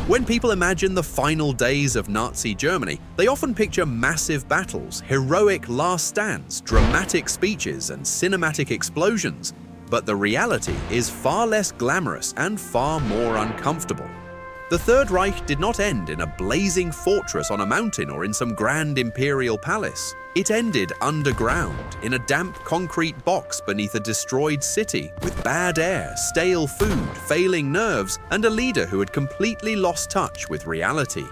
When people imagine the final days of Nazi Germany, they often picture massive battles, heroic last stands, dramatic speeches, and cinematic explosions. But the reality is far less glamorous and far more uncomfortable. The Third Reich did not end in a blazing fortress on a mountain or in some grand imperial palace. It ended underground, in a damp concrete box beneath a destroyed city, with bad air, stale food, failing nerves, and a leader who had completely lost touch with reality.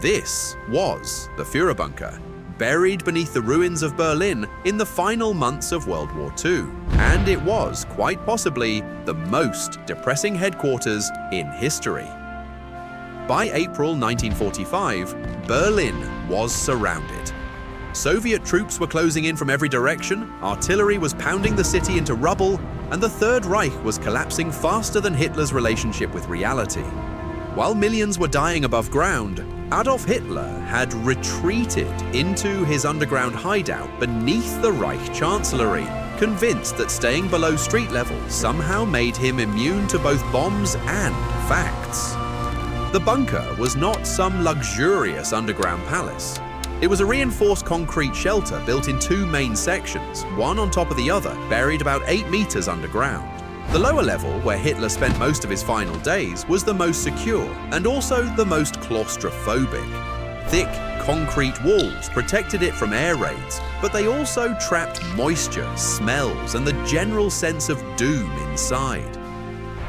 This was the Führerbunker, buried beneath the ruins of Berlin in the final months of World War II. And it was, quite possibly, the most depressing headquarters in history. By April 1945, Berlin was surrounded. Soviet troops were closing in from every direction, artillery was pounding the city into rubble, and the Third Reich was collapsing faster than Hitler's relationship with reality. While millions were dying above ground, Adolf Hitler had retreated into his underground hideout beneath the Reich Chancellery, convinced that staying below street level somehow made him immune to both bombs and facts. The bunker was not some luxurious underground palace. It was a reinforced concrete shelter built in two main sections, one on top of the other, buried about 8 meters underground. The lower level, where Hitler spent most of his final days, was the most secure and also the most claustrophobic. Thick concrete walls protected it from air raids, but they also trapped moisture, smells, and the general sense of doom inside.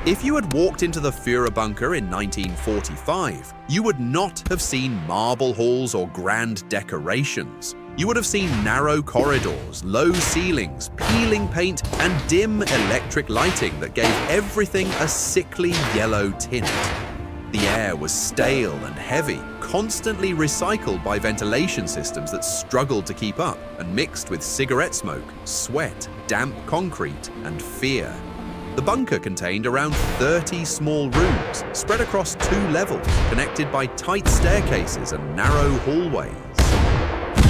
If you had walked into the Führerbunker in 1945, you would not have seen marble halls or grand decorations. You would have seen narrow corridors, low ceilings, peeling paint, and dim electric lighting that gave everything a sickly yellow tint. The air was stale and heavy, constantly recycled by ventilation systems that struggled to keep up, and mixed with cigarette smoke, sweat, damp concrete, and fear. The bunker contained around 30 small rooms, spread across 2 levels, connected by tight staircases and narrow hallways.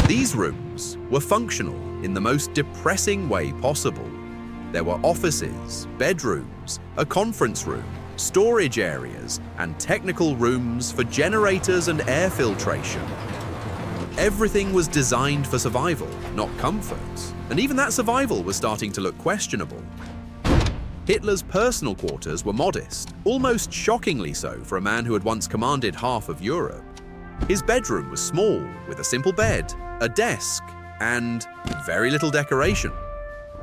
These rooms were functional in the most depressing way possible. There were offices, bedrooms, a conference room, storage areas, and technical rooms for generators and air filtration. Everything was designed for survival, not comfort, and even that survival was starting to look questionable. Hitler's personal quarters were modest, almost shockingly so for a man who had once commanded half of Europe. His bedroom was small, with a simple bed, a desk, and very little decoration.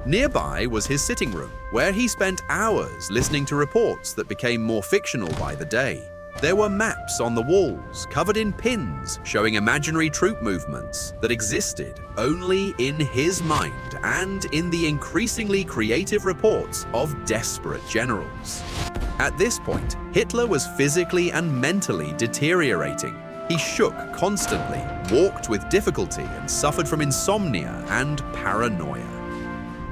Nearby was his sitting room, where he spent hours listening to reports that became more fictional by the day. There were maps on the walls, covered in pins, showing imaginary troop movements that existed only in his mind and in the increasingly creative reports of desperate generals. At this point, Hitler was physically and mentally deteriorating. He shook constantly, walked with difficulty, and suffered from insomnia and paranoia.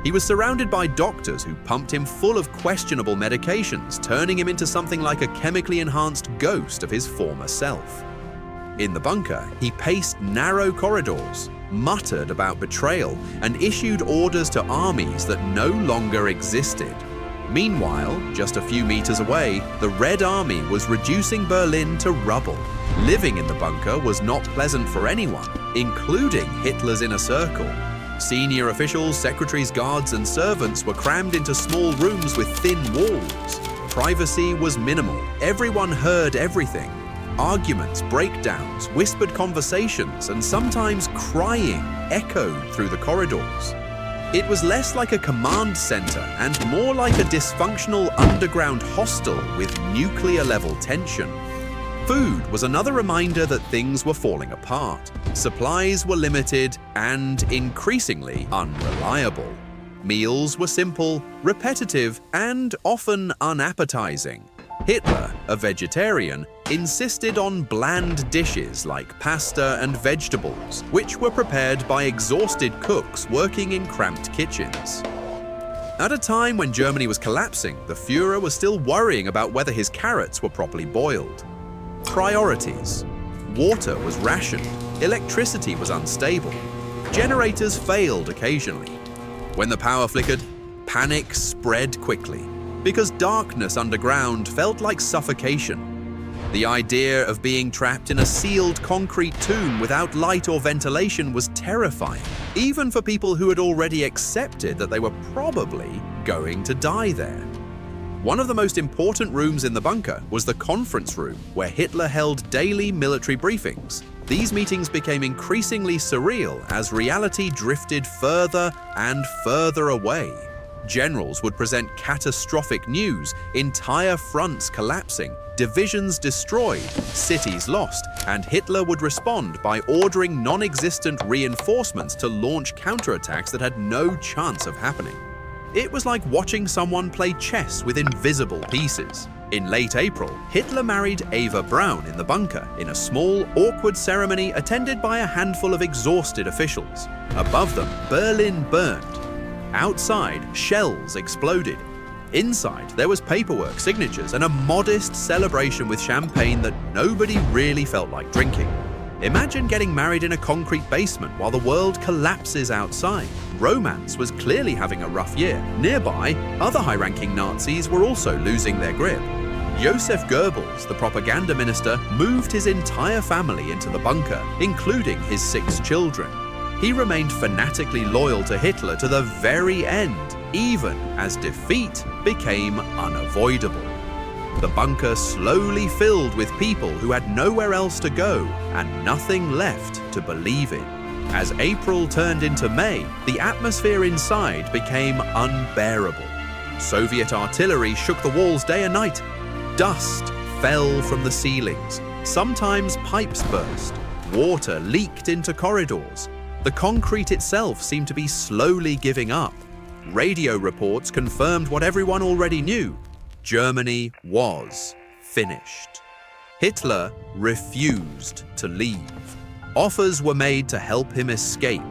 He was surrounded by doctors who pumped him full of questionable medications, turning him into something like a chemically enhanced ghost of his former self. In the bunker, he paced narrow corridors, muttered about betrayal, and issued orders to armies that no longer existed. Meanwhile, just a few meters away, the Red Army was reducing Berlin to rubble. Living in the bunker was not pleasant for anyone, including Hitler's inner circle. Senior officials, secretaries, guards, and servants were crammed into small rooms with thin walls. Privacy was minimal. Everyone heard everything. Arguments, breakdowns, whispered conversations, and sometimes crying echoed through the corridors. It was less like a command center and more like a dysfunctional underground hostel with nuclear-level tension. Food was another reminder that things were falling apart. Supplies were limited and increasingly unreliable. Meals were simple, repetitive, and often unappetizing. Hitler, a vegetarian, insisted on bland dishes like pasta and vegetables, which were prepared by exhausted cooks working in cramped kitchens. At a time when Germany was collapsing, the Führer was still worrying about whether his carrots were properly boiled. Priorities. Water was rationed, electricity was unstable, generators failed occasionally. When the power flickered, panic spread quickly, because darkness underground felt like suffocation. The idea of being trapped in a sealed concrete tomb without light or ventilation was terrifying, even for people who had already accepted that they were probably going to die there. One of the most important rooms in the bunker was the conference room, where Hitler held daily military briefings. These meetings became increasingly surreal as reality drifted further and further away. Generals would present catastrophic news, entire fronts collapsing, divisions destroyed, cities lost, and Hitler would respond by ordering non-existent reinforcements to launch counterattacks that had no chance of happening. It was like watching someone play chess with invisible pieces. In late April, Hitler married Eva Braun in the bunker in a small, awkward ceremony attended by a handful of exhausted officials. Above them, Berlin burned. Outside, shells exploded. Inside, there was paperwork, signatures, and a modest celebration with champagne that nobody really felt like drinking. Imagine getting married in a concrete basement while the world collapses outside. Romance was clearly having a rough year. Nearby, other high-ranking Nazis were also losing their grip. Joseph Goebbels, the propaganda minister, moved his entire family into the bunker, including his 6 children. He remained fanatically loyal to Hitler to the very end, even as defeat became unavoidable. The bunker slowly filled with people who had nowhere else to go and nothing left to believe in. As April turned into May, the atmosphere inside became unbearable. Soviet artillery shook the walls day and night. Dust fell from the ceilings. Sometimes pipes burst. Water leaked into corridors. The concrete itself seemed to be slowly giving up. Radio reports confirmed what everyone already knew. Germany was finished. Hitler refused to leave. Offers were made to help him escape.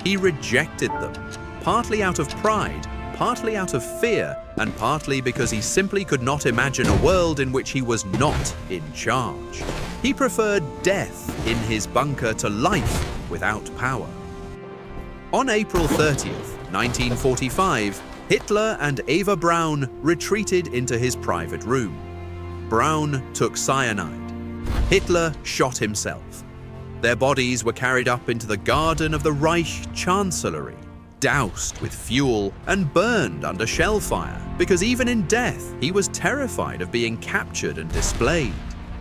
He rejected them, partly out of pride, partly out of fear, and partly because he simply could not imagine a world in which he was not in charge. He preferred death in his bunker to life without power. On April 30th, 1945, Hitler and Eva Braun retreated into his private room. Braun took cyanide. Hitler shot himself. Their bodies were carried up into the garden of the Reich Chancellery, doused with fuel and burned under shell fire, because even in death, he was terrified of being captured and displayed.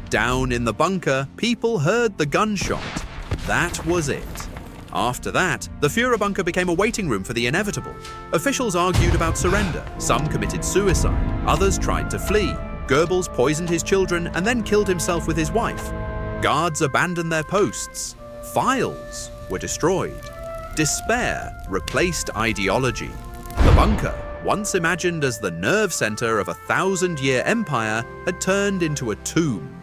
Down in the bunker, people heard the gunshot. That was it. After that, the Führer bunker became a waiting room for the inevitable. Officials argued about surrender. Some committed suicide. Others tried to flee. Goebbels poisoned his children and then killed himself with his wife. Guards abandoned their posts. Files were destroyed. Despair replaced ideology. The bunker, once imagined as the nerve center of a 1,000-year empire, had turned into a tomb.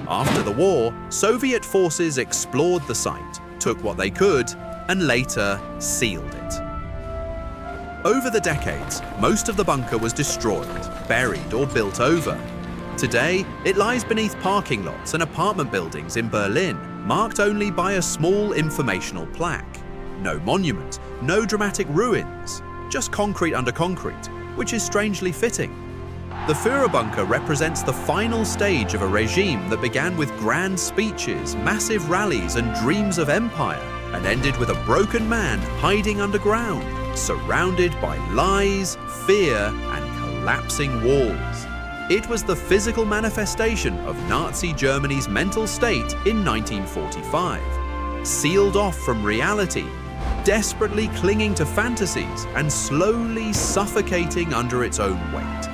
After the war, Soviet forces explored the site, took what they could, and later sealed it. Over the decades, most of the bunker was destroyed, buried, or built over. Today, it lies beneath parking lots and apartment buildings in Berlin, marked only by a small informational plaque. No monument, no dramatic ruins, just concrete under concrete, which is strangely fitting. The Führer bunker represents the final stage of a regime that began with grand speeches, massive rallies, and dreams of empire, and ended with a broken man hiding underground, surrounded by lies, fear, and collapsing walls. It was the physical manifestation of Nazi Germany's mental state in 1945. Sealed off from reality, desperately clinging to fantasies, and slowly suffocating under its own weight.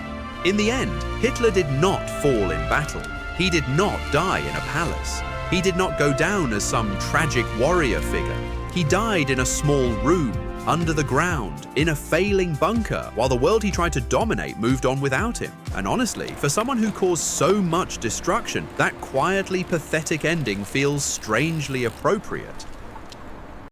In the end, Hitler did not fall in battle. He did not die in a palace. He did not go down as some tragic warrior figure. He died in a small room, under the ground, in a failing bunker, while the world he tried to dominate moved on without him. And honestly, for someone who caused so much destruction, that quietly pathetic ending feels strangely appropriate.